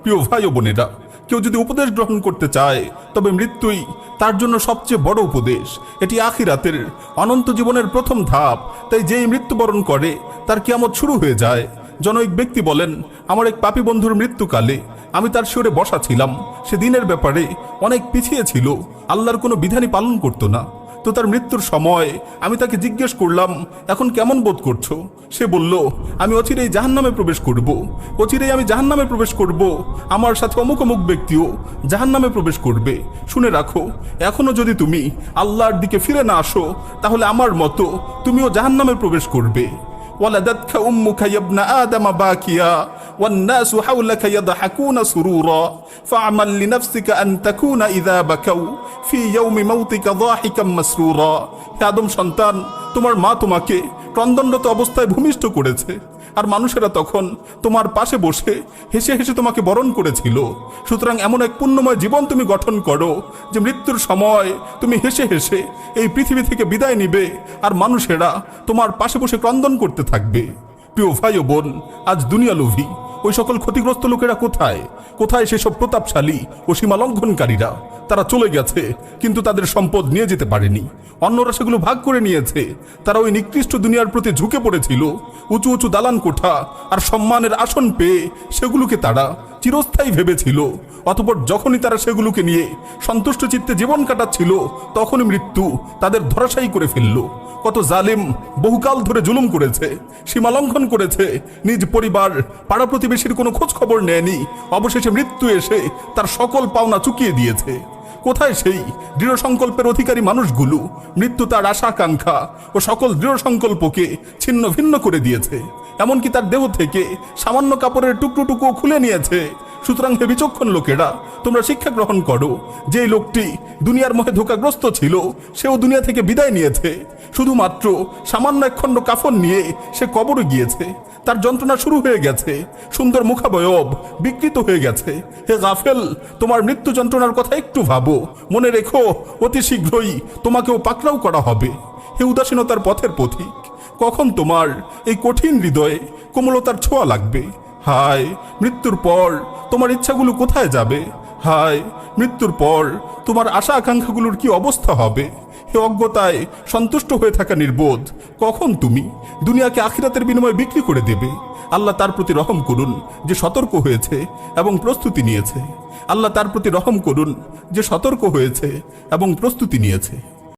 প্রিয় ভাই ও বোনেরা, কেউ যদি উপদেশ গ্রহণ করতে চায় তবে মৃত্যুই তার জন্য সবচেয়ে বড় উপদেশ। এটি আখিরাতের অনন্ত জীবনের প্রথম ধাপ। তাই যেই মৃত্যুবরণ করে তার কিয়ামত শুরু হয়ে যায়। জনৈক ব্যক্তি বলেন, আমার এক পাপী বন্ধুর মৃত্যুকালে আমি তার শিরে বসা ছিলাম। সে দিনের ব্যাপারে অনেক পিছিয়ে ছিল, আল্লাহর কোনো বিধানই পালন করতো না। তো তার মৃত্যুর সময় আমি তাকে জিজ্ঞেস করলাম, এখন কেমন বোধ করছো? সে বলল, আমি অচিরেই জাহান্নামে প্রবেশ করব, অচিরেই আমি জাহান্নামে প্রবেশ করব, আমার সাথে অমুক অমুক ব্যক্তিও জাহান্নামে প্রবেশ করবে। শুনে রাখো, এখনো যদি তুমি আল্লাহর দিকে ফিরে না আসো তাহলে আমার মতো তুমিও জাহান্নামে প্রবেশ করবে। ولدتك أمك يا ابن آدم باكيا والناس حولك يضحكون سرورا فاعمل لنفسك أن تكون إذا بكوا في يوم موتك ضاحكا مسرورا। হে আদম সন্তান, তোমার মা তোমাকে ক্রন্দনরত অবস্থায় ভূমিষ্ঠ করেছে, আর মানুষেরা তখন তোমার পাশে বসে হেসে হেসে তোমাকে বরণ করেছিল। সুতরাং এমন এক পুণ্যময় জীবন তুমি গঠন করো যে মৃত্যুর সময় তুমি হেসে হেসে এই পৃথিবী থেকে বিদায় নিবে, আর মানুষেরা তোমার পাশে বসে ক্রন্দন করতে থাকবে। প্রিয় ভাই ও বোন, আজ দুনিয়া লোভী ওই সকল ক্ষতিগ্রস্ত লোকেরা কোথায়? কোথায় সেসব প্রতাপশালী ও সীমা লঙ্ঘনকারীরা? তারা চলে গেছে, কিন্তু তাদের সম্পদ নিয়ে যেতে পারেনি, অন্যরা সেগুলো ভাগ করে নিয়েছে। তারা ওই নিকৃষ্ট দুনিয়ার প্রতি ঝুঁকে পড়েছিল। উঁচু উঁচু দালান কোঠা আর সম্মানের আসন পেয়ে সেগুলোকে তারা চিরস্থায়ী ভেবেছিল। অতঃপর যখনই তারা সেগুলোকে নিয়ে সন্তুষ্ট চিত্তে জীবন কাটাচ্ছিল, তখনই মৃত্যু তাদের ধরাশায়ী করে ফেলল। কত জালিম বহুকাল ধরে জুলুম করেছে, সীমা লঙ্ঘন করেছে, নিজ পরিবার পাড়া প্রতিবেশীর কোনো খোঁজ খবর নেয়নি। অবশেষে মৃত্যু এসে তার সকল পাওনা চুকিয়ে দিয়েছে। কোথায় সেই দৃঢ় সংকল্পের অধিকারী মানুষগুলো? মৃত্যু তার আশা আকাঙ্ক্ষা ও সকল দৃঢ় সংকল্পকে ছিন্ন ভিন্ন করে দিয়েছে, এমনকি তার দেহ থেকে সামান্য কাপড়ের টুকরো খুলে নিয়েছে। সুতরাং হে বিচক্ষণ লোকেরা, তোমরা শিক্ষা গ্রহণ করো। যে লোকটি দুনিয়ার মোহে ধোঁকাগ্রস্ত ছিল, সেও দুনিয়া থেকে বিদায় নিয়েছে। শুধুমাত্র সামান্য একখণ্ড কাফন নিয়ে সে কবরে গিয়েছে। তার যন্ত্রণা শুরু হয়ে গেছে, সুন্দর মুখাবয়ব বিকৃত হয়ে গেছে। হে গাফেল, তোমার মৃত্যু যন্ত্রণার কথা একটু ভাবো। মনে রেখো, অতি শীঘ্রই তোমাকেও পাকড়াও করা হবে। হে উদাসীনতার পথের পথিক, কখন তোমার এই কঠিন হৃদয়ে কোমলতার ছোঁয়া লাগবে? হায়, মৃত্যুর পর তোমার ইচ্ছাগুলো কোথায় যাবে? হায়, মৃত্যুর পর তোমার আশা আকাঙ্ক্ষাগুলোর কি অবস্থা হবে? হে অজ্ঞতায় সন্তুষ্ট হয়ে থাকা নির্বোধ, কখন তুমি দুনিয়াকে আখিরাতের বিনিময়ে বিক্রি করে দেবে? আল্লাহ তার প্রতি রহম করুন যে সতর্ক হয়েছে এবং প্রস্তুতি নিয়েছে। আল্লাহ তার প্রতি রহম করুন যে সতর্ক হয়েছে এবং প্রস্তুতি নিয়েছে।